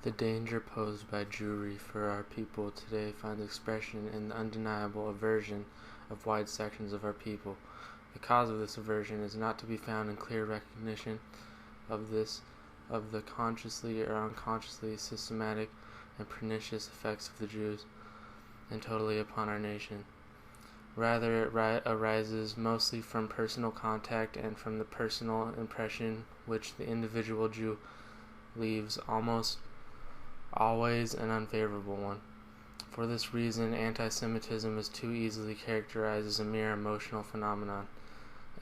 The danger posed by Jewry for our people today finds expression in the undeniable aversion of wide sections of our people. The cause of this aversion is not to be found in clear recognition of the consciously or unconsciously systematic and pernicious effects of the Jews, and totally upon our nation. Rather, it arises mostly from personal contact and from the personal impression which the individual Jew leaves, almost always an unfavorable one. For this reason, anti-Semitism is too easily characterized as a mere emotional phenomenon.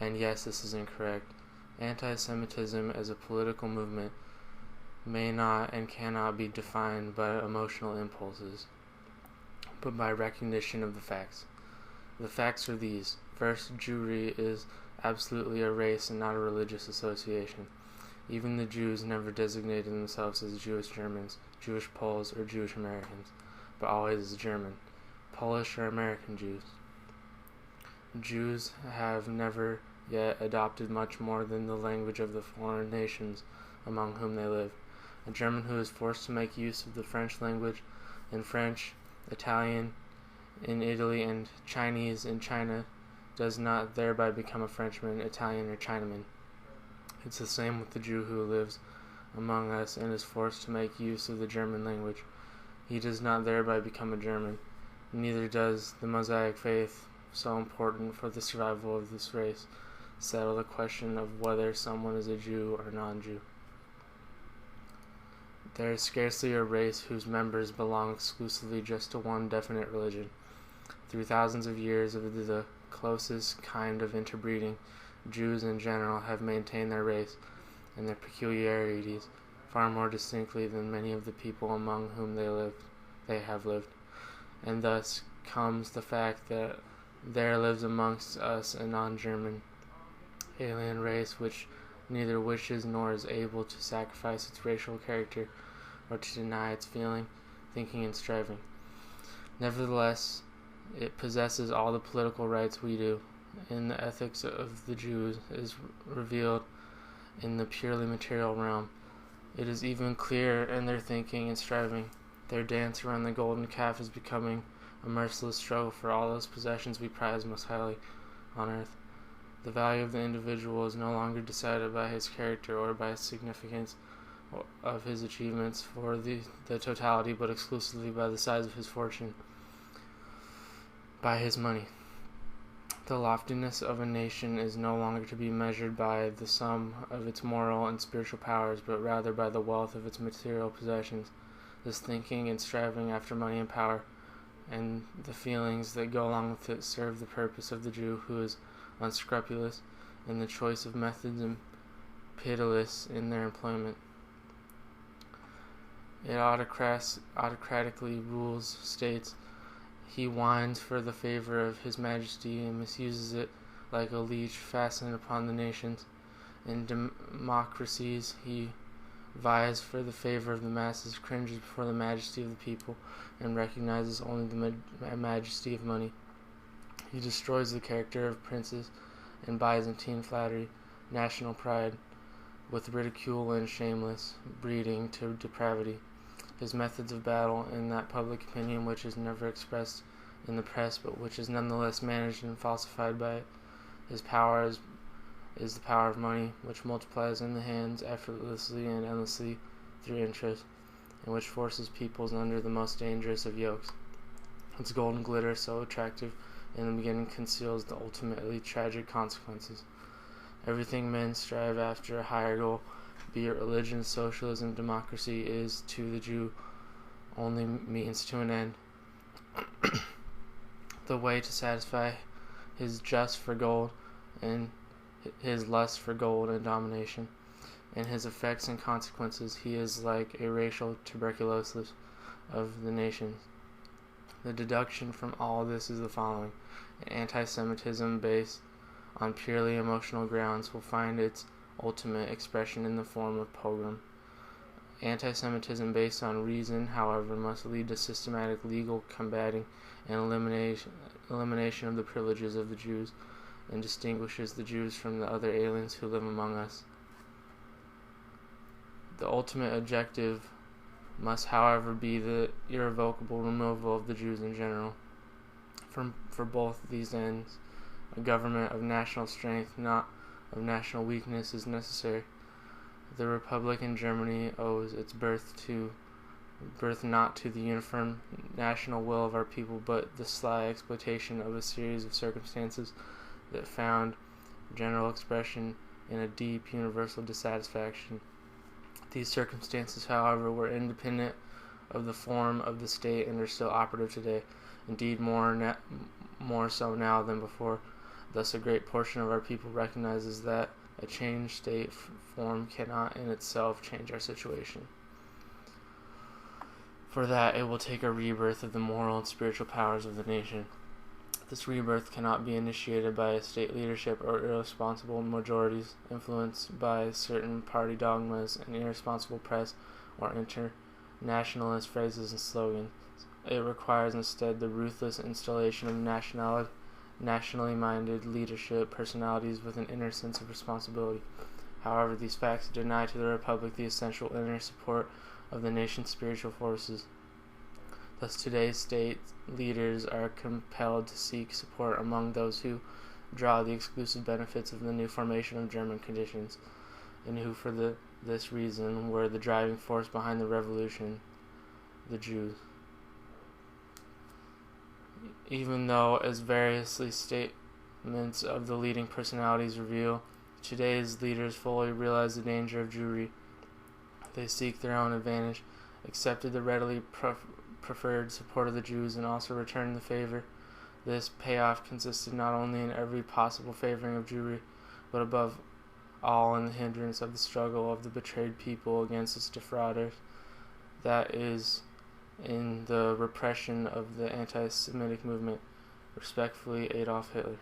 And yes, this is incorrect. Anti-Semitism as a political movement may not and cannot be defined by emotional impulses, but by recognition of the facts. The facts are these. First, Jewry is absolutely a race and not a religious association. Even the Jews never designated themselves as Jewish Germans, Jewish Poles, or Jewish Americans, but always as German, Polish, or American Jews. Jews have never yet adopted much more than the language of the foreign nations among whom they live. A German who is forced to make use of the French language and French, Italian in Italy, and Chinese in China does not thereby become a Frenchman, Italian, or Chinaman. It's the same with the Jew who lives among us and is forced to make use of the German language. He does not thereby become a German. Neither does the Mosaic faith, so important for the survival of this race, settle the question of whether someone is a Jew or non-Jew. There is scarcely a race whose members belong exclusively just to one definite religion. Through thousands of years of the closest kind of interbreeding, Jews in general have maintained their race and their peculiarities far more distinctly than many of the people among whom they have lived. And thus comes the fact that there lives amongst us a non-German alien race which neither wishes nor is able to sacrifice its racial character or to deny its feeling, thinking, and striving. Nevertheless, it possesses all the political rights we do, and the ethics of the Jews is revealed in the purely material realm. It is even clear in their thinking and striving. Their dance around the golden calf is becoming a merciless struggle for all those possessions we prize most highly on earth. The value of the individual is no longer decided by his character or by the significance of his achievements for the totality, but exclusively by the size of his fortune, by his money. The loftiness of a nation is no longer to be measured by the sum of its moral and spiritual powers, but rather by the wealth of its material possessions. This thinking and striving after money and power, and the feelings that go along with it, serve the purpose of the Jew who is unscrupulous in the choice of methods and pitiless in their employment. It autocratically rules states. He whines for the favor of his majesty and misuses it like a leech fastened upon the nations. In democracies, he vies for the favor of the masses, cringes before the majesty of the people, and recognizes only the majesty of money. He destroys the character of princes and Byzantine flattery, national pride, with ridicule and shameless breeding to depravity. His methods of battle, and that public opinion which is never expressed in the press, but which is nonetheless managed and falsified by it. His power is the power of money, which multiplies in the hands effortlessly and endlessly through interest, and which forces peoples under the most dangerous of yokes. Its golden glitter, so attractive in the beginning, conceals the ultimately tragic consequences. Everything men strive after, a higher goal, be it religion, socialism, democracy, is to the Jew only means to an end. The way to satisfy his lust for gold and domination, and his effects and consequences, he is like a racial tuberculosis of the nations. The deduction from all this is the following: anti-Semitism based on purely emotional grounds will find its ultimate expression in the form of pogrom. Anti-Semitism based on reason, however, must lead to systematic legal combating and elimination of the privileges of the Jews, and distinguishes the Jews from the other aliens who live among us. The ultimate objective must, however, be the irrevocable removal of the Jews in general. For both these ends, a government of national strength, not of national weakness, is necessary. The Republic in Germany owes its birth not to the uniform national will of our people, but the sly exploitation of a series of circumstances that found general expression in a deep universal dissatisfaction. These circumstances, however, were independent of the form of the state and are still operative today, indeed more so now than before. Thus, a great portion of our people recognizes that a changed state form cannot in itself change our situation. For that, it will take a rebirth of the moral and spiritual powers of the nation. This rebirth cannot be initiated by a state leadership or irresponsible majorities influenced by certain party dogmas and irresponsible press or internationalist phrases and slogans. It requires instead the ruthless installation of nationally minded leadership personalities with an inner sense of responsibility. However, these facts deny to the Republic the essential inner support of the nation's spiritual forces. Thus, today's state leaders are compelled to seek support among those who draw the exclusive benefits of the new formation of German conditions, and who, for this reason, were the driving force behind the revolution, the Jews. Even though, as variously statements of the leading personalities reveal, today's leaders fully realize the danger of Jewry, they seek their own advantage, accepted the readily preferred support of the Jews, and also returned the favor. This payoff consisted not only in every possible favoring of Jewry, but above all in the hindrance of the struggle of the betrayed people against its defrauders, that is, in the repression of the anti-Semitic movement. Respectfully, Adolf Hitler.